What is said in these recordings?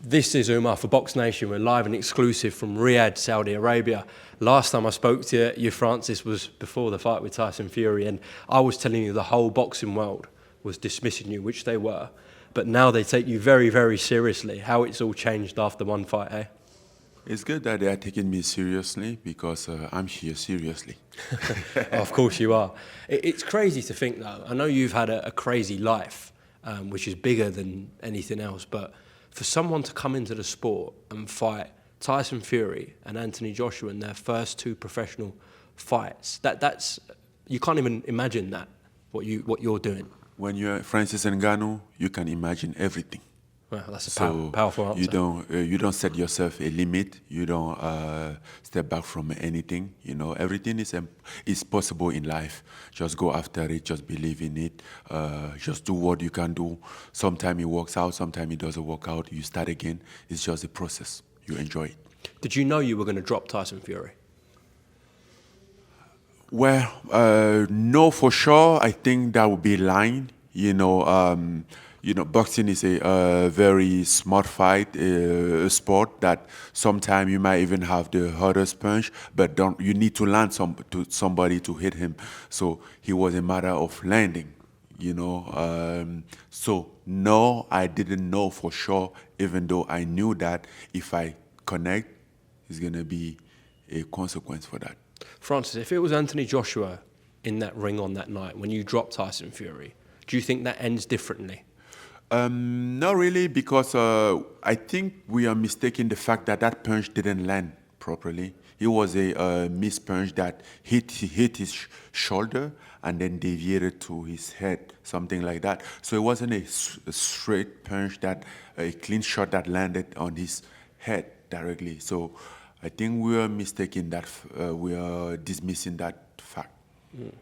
This is Umar for BoxNation. We're live and exclusive from Riyadh, Saudi Arabia. Last time I spoke to you, Francis, was before the fight with Tyson Fury, and I was telling you the whole boxing world was dismissing you, which they were. But now they take you very, very seriously. How it's all changed after one fight, eh? It's good that they are taking me seriously because I'm here seriously. Of course you are. It's crazy to think, though. I know you've had a crazy life, which is bigger than anything else, but for someone to come into the sport and fight Tyson Fury and Anthony Joshua in their first two professional fights, that's you can't even imagine that, what you're doing. When you're Francis Ngannou, you can imagine everything. Well, that's a powerful answer. You don't set yourself a limit. You don't step back from anything. You know, everything is possible in life. Just go after it. Just believe in it. Just do what you can do. Sometimes it works out. Sometimes it doesn't work out. You start again. It's just a process. You enjoy it. Did you know you were going to drop Tyson Fury? Well, no, for sure. I think that would be lying. You know, boxing is a very smart fight, a sport that sometimes you might even have the hardest punch, but you need to land somebody to hit him. So it was a matter of landing, you know. So no, I didn't know for sure, even though I knew that if I connect, it's going to be a consequence for that. Francis, if it was Anthony Joshua in that ring on that night, when you dropped Tyson Fury, do you think that ends differently? Not really, because I think we are mistaking the fact that that punch didn't land properly. It was a missed punch that hit his shoulder and then deviated to his head, something like that. So it wasn't a straight punch, a clean shot that landed on his head directly. So I think we are mistaking that, we are dismissing that fact. Mm.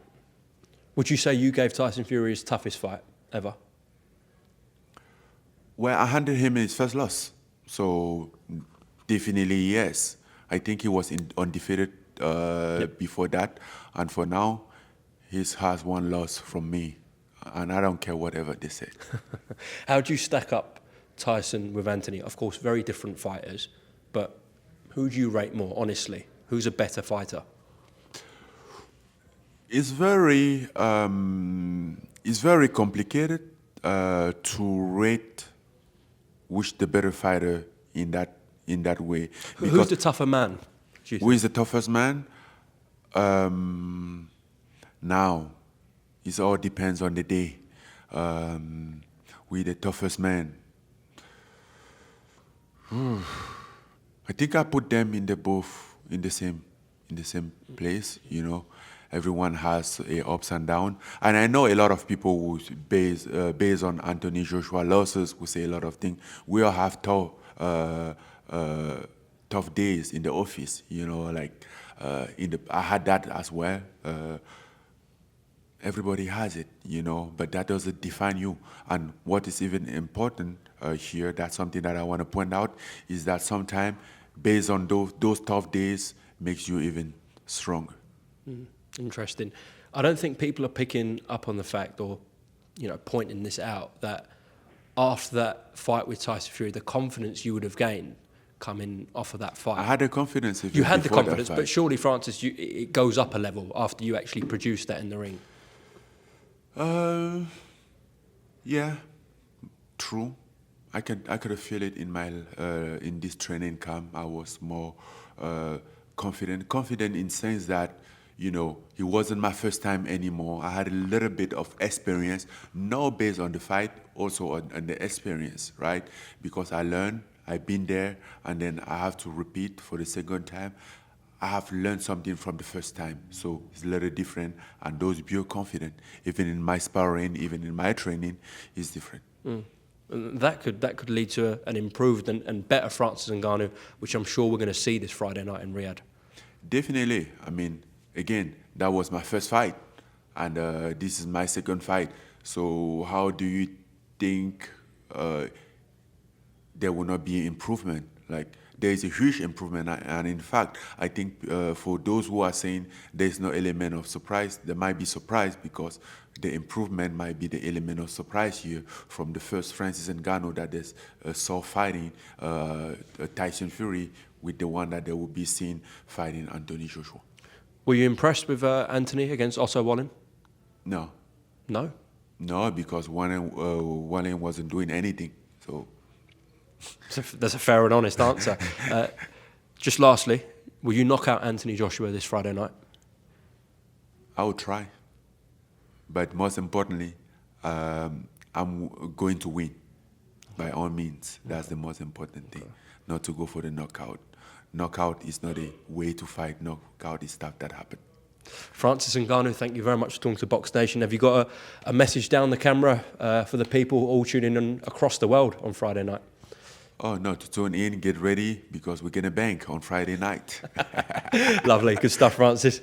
Would you say you gave Tyson Fury his toughest fight ever? Well, I handed him his first loss, so definitely yes. I think he was undefeated before that, and for now, he has one loss from me, and I don't care whatever they say. How do you stack up Tyson with Anthony? Of course, very different fighters, but who do you rate more, honestly? Who's a better fighter? It's very complicated to rate which the better fighter in that way. Because who's the tougher man? Who is the toughest man? Now, it all depends on the day. With the toughest man, I think I put them both in the same place. You know, everyone has a ups and downs, and I know a lot of people who based on Anthony Joshua losses will say a lot of things. We all have tough days in the office. You know, like I had that as well. Everybody has it, you know, but that doesn't define you. And what is even important here, that's something that I want to point out, is that sometimes based on those tough days makes you even stronger. Interesting. I don't think people are picking up on the fact, or pointing this out, that after that fight with Tyson Fury, the confidence you would have gained coming off of that fight. I had the confidence. You had the confidence, but surely, Francis, it goes up a level after you actually produce that in the ring. Yeah, true. I could feel it in my in this training camp. I was more confident in sense that, you know, it wasn't my first time anymore. I had a little bit of experience, not based on the fight, also on the experience, right? Because I learned, I've been there, and then I have to repeat for the second time. I have learned something from the first time, so it's a little different, and those build confidence. Even in my sparring, even in my training, is different. And that could lead to an improved and better Francis Ngannou, which I'm sure we're going to see this Friday night in Riyadh. Definitely. I mean, again, that was my first fight, and this is my second fight. So how do you think there will not be improvement? Like, there is a huge improvement. And in fact, I think for those who are saying there's no element of surprise, they might be surprised because the improvement might be the element of surprise here from the first Francis Ngannou that they saw fighting Tyson Fury with the one that they will be seen fighting Anthony Joshua. Were you impressed with Anthony against Otto Wallin? No. No? No, because Wallin wasn't doing anything. So That's a fair and honest answer. Just lastly, will you knock out Anthony Joshua this Friday night? I will try. But most importantly, I'm going to win by all means. That's the most important thing, not to go for the knockout. Knockout is not a way to fight. Knockout is stuff that happens. Francis Ngannou, thank you very much for talking to BoxNation. Have you got a message down the camera for the people all tuning in across the world on Friday night? Oh, no, to tune in, get ready, because we're going to bank on Friday night. Lovely. Good stuff, Francis.